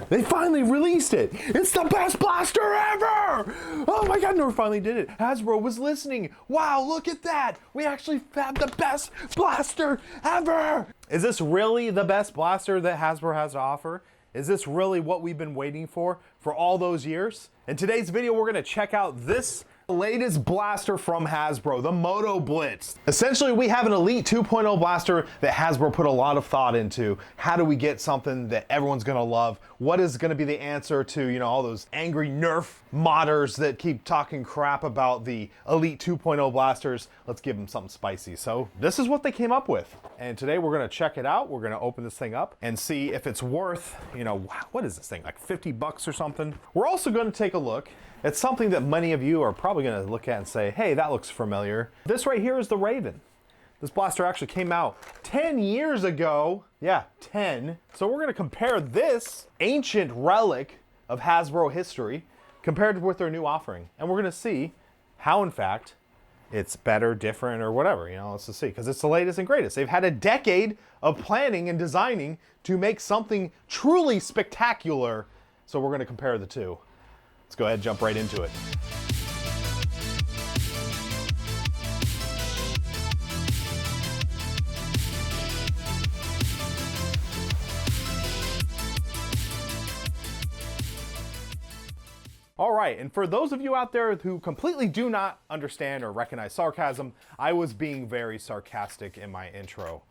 They finally released it. It's the best blaster ever. Oh my God, Nerf finally did it. Hasbro was listening. Wow, look at that. We actually have the best blaster ever. Is this really the best blaster that Hasbro has to offer? Is this really what we've been waiting for all those years? In today's video, we're gonna check out this latest blaster from Hasbro, the Moto Blitz. Essentially, we have an Elite 2.0 blaster that Hasbro put a lot of thought into. How do we get something that everyone's gonna love? What is gonna be the answer to, you know, all those angry Nerf modders that keep talking crap about the Elite 2.0 blasters? Let's give them something spicy. So this is what they came up with. And today we're gonna check it out. We're gonna open this thing up and see if it's worth, you know, what is this thing, like 50 bucks or something? We're also gonna take a look at something that many of you are probably gonna look at and say, hey, that looks familiar. This right here is the Rayven. This blaster actually came out 10 years ago. Yeah, 10. So we're gonna compare this ancient relic of Hasbro history compared with their new offering. And we're gonna see how, in fact, it's better, different, or whatever, you know, let's just see, because it's the latest and greatest. They've had a decade of planning and designing to make something truly spectacular. So we're gonna compare the two. Let's go ahead and jump right into it. All right, and for those of you out there who completely do not understand or recognize sarcasm, I was being very sarcastic in my intro.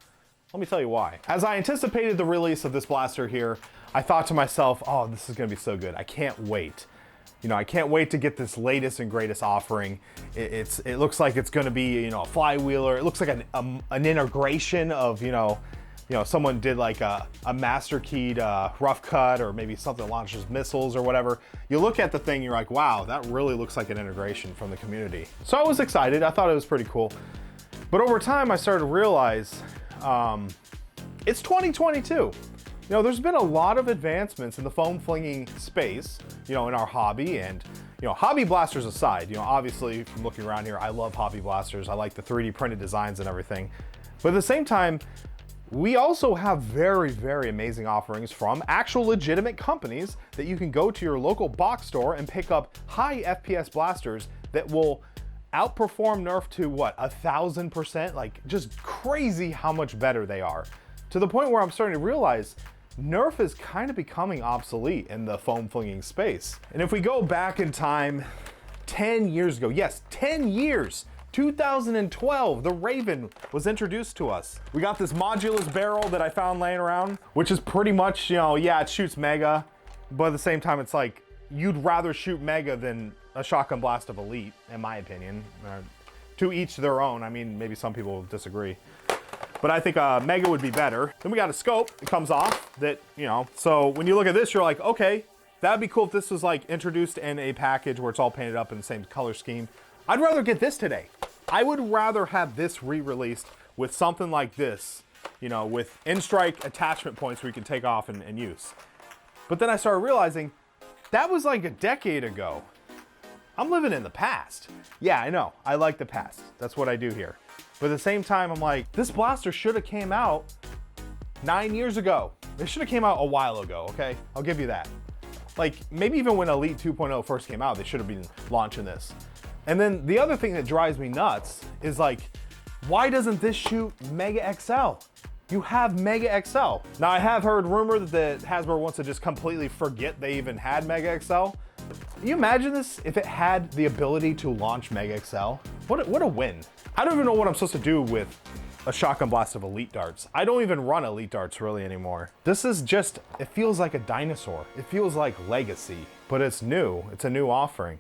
Let me tell you why. As I anticipated the release of this blaster here, I thought to myself, oh, this is gonna be so good. I can't wait. You know, I can't wait to get this latest and greatest offering. It looks like it's gonna be, you know, a flywheeler. It looks like an integration of, you know, someone did like a master keyed rough cut, or maybe something that launches missiles or whatever. You look at the thing, you're like, wow, that really looks like an integration from the community. So I was excited. I thought it was pretty cool. But over time, I started to realize it's 2022. You know, there's been a lot of advancements in the foam flinging space, you know, in our hobby. And, you know, hobby blasters aside, you know, obviously from looking around here, I love hobby blasters. I like the 3D printed designs and everything. But at the same time, we also have very, very amazing offerings from actual legitimate companies that you can go to your local box store and pick up high FPS blasters that will outperform Nerf to what, 1,000%? Like, just crazy how much better they are. To the point where I'm starting to realize Nerf is kind of becoming obsolete in the foam flinging space. And if we go back in time 10 years ago, yes, 10 years, 2012, the Rayven was introduced to us. We got this modulus barrel that I found laying around, which is pretty much, you know, yeah, it shoots mega, but at the same time, it's like, you'd rather shoot mega than a shotgun blast of Elite, in my opinion. To each their own. I mean, maybe some people will disagree. But I think mega would be better. Then we got a scope, it comes off that, you know, so when you look at this, you're like, okay, that'd be cool if this was like introduced in a package where it's all painted up in the same color scheme. I'd rather get this today. I would rather have this re-released with something like this, you know, with N-Strike attachment points where you can take off and use. But then I started realizing that was like a decade ago. I'm living in the past. Yeah, I know, I like the past. That's what I do here. But at the same time, I'm like, this blaster should have came out 9 years ago. It should have came out a while ago, okay? I'll give you that. Like, maybe even when Elite 2.0 first came out, they should have been launching this. And then the other thing that drives me nuts is like, why doesn't this shoot Mega XL? You have Mega XL. Now, I have heard rumor that Hasbro wants to just completely forget they even had Mega XL. Can you imagine this if it had the ability to launch Mega XL? What a win. I don't even know what I'm supposed to do with a shotgun blast of Elite darts. I don't even run Elite darts really anymore. This is just, it feels like a dinosaur. It feels like legacy, but it's new. It's a new offering.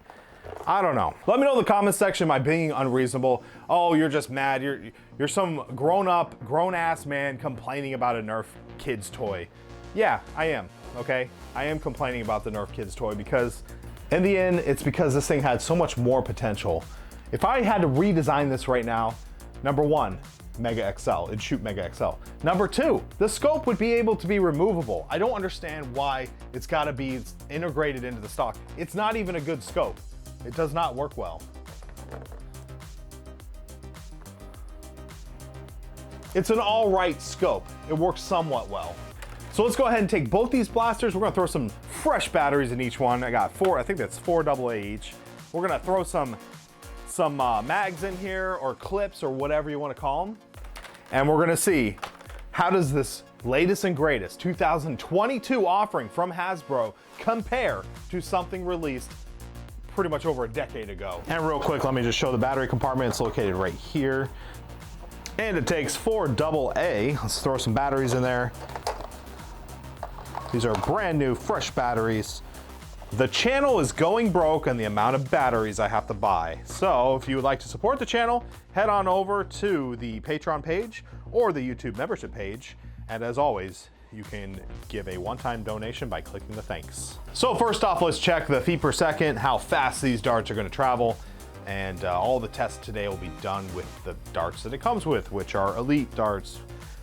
I don't know. Let me know in the comment section, am I being unreasonable? Oh, you're just mad. You're some grown-up, grown-ass man complaining about a Nerf kid's toy. Yeah, I am, okay? I am complaining about the Nerf kid's toy because in the end, it's because this thing had so much more potential. If I had to redesign this right now, number one, Mega XL, it'd shoot Mega XL. Number two, the scope would be able to be removable. I don't understand why it's gotta be integrated into the stock. It's not even a good scope. It does not work well. It's an all right scope. It works somewhat well. So let's go ahead and take both these blasters. We're gonna throw some fresh batteries in each one. I got 4, I think that's 4 AA each. We're gonna throw some mags in here, or clips, or whatever you wanna call them. And we're gonna see, how does this latest and greatest 2022 offering from Hasbro compare to something released pretty much over a decade ago? And real quick, let me just show the battery compartment. It's located right here. And it takes 4 AA. Let's throw some batteries in there. These are brand new, fresh batteries. The channel is going broke on the amount of batteries I have to buy. So if you would like to support the channel, head on over to the Patreon page or the YouTube membership page. And as always, you can give a one-time donation by clicking the thanks. So first off, let's check the feet per second, how fast these darts are gonna travel. And all the tests today will be done with the darts that it comes with, which are Elite darts,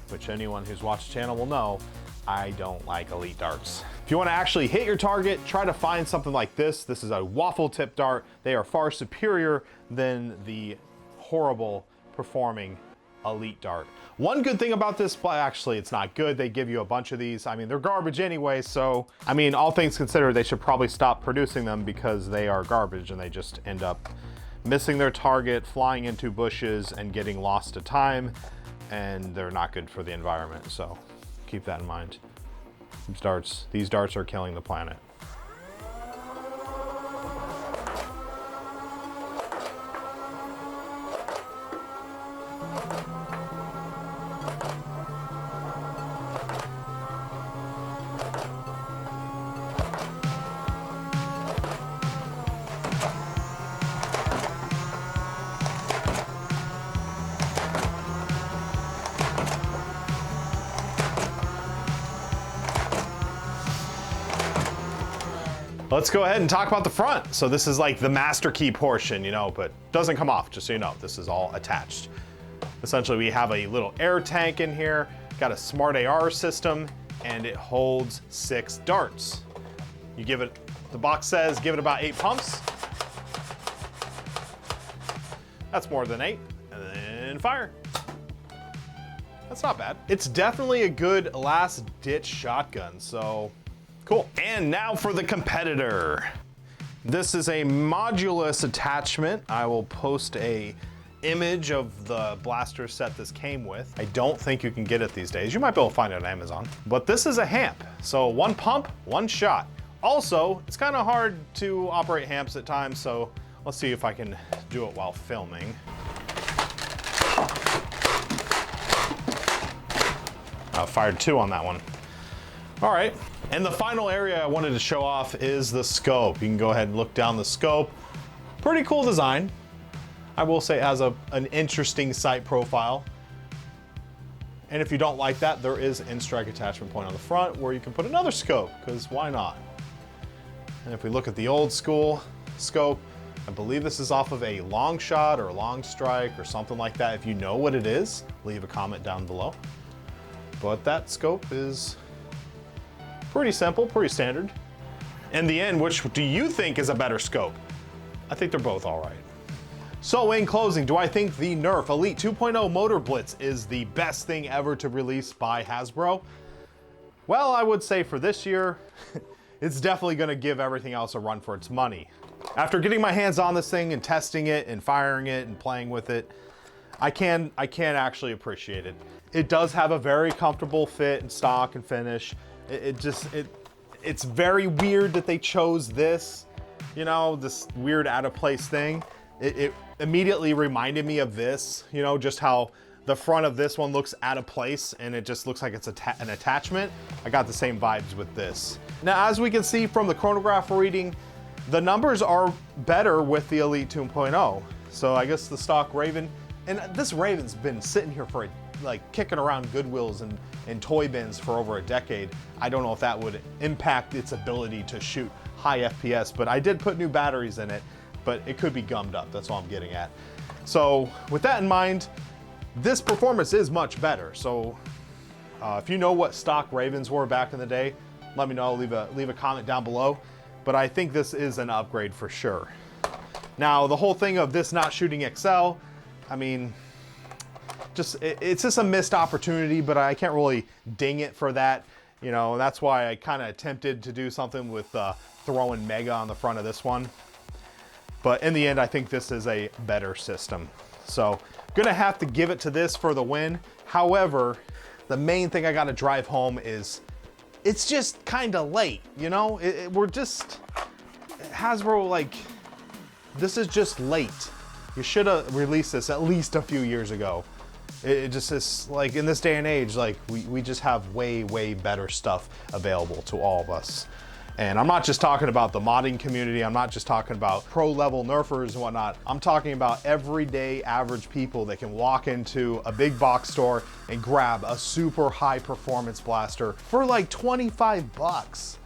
which anyone who's watched the channel will know, I don't like Elite darts. If you want to actually hit your target, try to find something like this. This is a waffle tip dart. They are far superior than the horrible performing Elite dart. One good thing about this, but actually it's not good, they give you a bunch of these. I mean, they're garbage anyway, so I mean, all things considered, they should probably stop producing them because they are garbage and they just end up missing their target, flying into bushes, and getting lost to time, and they're not good for the environment, so keep that in mind. These darts are killing the planet. Let's go ahead and talk about the front. So this is like the master key portion, you know, but doesn't come off, just so you know. This is all attached. Essentially, we have a little air tank in here, got a smart AR system, and it holds 6 darts. You give it, the box says, give it about 8 pumps. That's more than 8, and then fire. That's not bad. It's definitely a good last ditch shotgun, so cool. And now for the competitor. This is a modulus attachment. I will post a image of the blaster set this came with. I don't think you can get it these days. You might be able to find it on Amazon. But this is a hamp. So 1 pump, 1 shot. Also, it's kind of hard to operate hamps at times, so let's see if I can do it while filming. I fired 2 on that one. All right, and the final area I wanted to show off is the scope. You can go ahead and look down the scope. Pretty cool design. I will say it has an interesting sight profile. And if you don't like that, there is an N-Strike attachment point on the front where you can put another scope, because why not? And if we look at the old school scope, I believe this is off of a long shot or a long strike or something like that. If you know what it is, leave a comment down below. But that scope is pretty simple, pretty standard. In the end, which do you think is a better scope? I think they're both all right. So in closing, do I think the Nerf Elite 2.0 Moto Blitz is the best thing ever to release by Hasbro? Well, I would say for this year, it's definitely gonna give everything else a run for its money. After getting my hands on this thing and testing it and firing it and playing with it, I can actually appreciate it. It does have a very comfortable fit and stock and finish. It's very weird that they chose this, you know, this weird out of place thing. It immediately reminded me of this, you know, just how the front of this one looks out of place and it just looks like it's an attachment. I got the same vibes with this. Now, as we can see from the chronograph reading, the numbers are better with the Elite 2.0. So I guess the stock Rayven, and this Rayven's been sitting here for like kicking around Goodwills and toy bins for over a decade. I don't know if that would impact its ability to shoot high FPS, but I did put new batteries in it, but it could be gummed up. That's all I'm getting at. So with that in mind, this performance is much better. So if you know what stock Rayvens were back in the day, let me know, leave a comment down below. But I think this is an upgrade for sure. Now, the whole thing of this not shooting XL, I mean, it's just a missed opportunity, but I can't really ding it for that. You know, that's why I kind of attempted to do something with throwing Mega on the front of this one. But in the end, I think this is a better system. So gonna have to give it to this for the win. However, the main thing I gotta drive home is it's just kind of late, you know? We're just, Hasbro, like, this is just late. You should have released this at least a few years ago. It just is, like, in this day and age, like, we just have way, way better stuff available to all of us. And I'm not just talking about the modding community. I'm not just talking about pro-level nerfers and whatnot. I'm talking about everyday average people that can walk into a big box store and grab a super high performance blaster for like 25 bucks.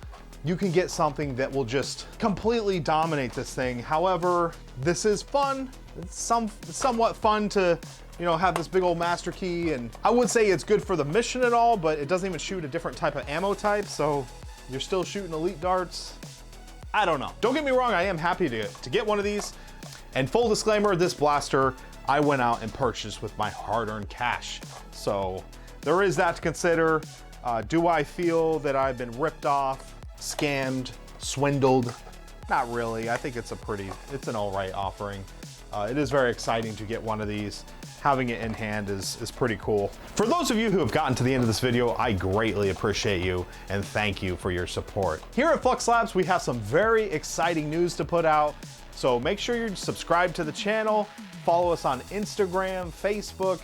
You can get something that will just completely dominate this thing. However, this is fun. It's somewhat fun to, you know, have this big old master key, and I would say it's good for the mission and all, but it doesn't even shoot a different type of ammo type, so you're still shooting elite darts. I don't know. Don't get me wrong, I am happy to get one of these. And full disclaimer, this blaster I went out and purchased with my hard-earned cash. So there is that to consider. Do I feel that I've been ripped off, scammed, swindled? Not really. I think it's an all right offering. It is very exciting to get one of these. Having it in hand is pretty cool. For those of you who have gotten to the end of this video, I greatly appreciate you and thank you for your support. Here at Flux Labs, we have some very exciting news to put out. So make sure you're subscribed to the channel, follow us on Instagram, Facebook,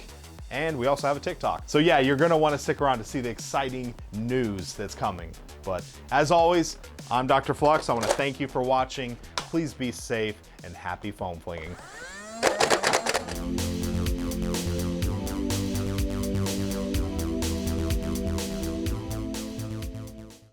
and we also have a TikTok. So yeah, you're gonna wanna stick around to see the exciting news that's coming. But as always, I'm DrFlux. I wanna thank you for watching. Please be safe and happy foam flinging.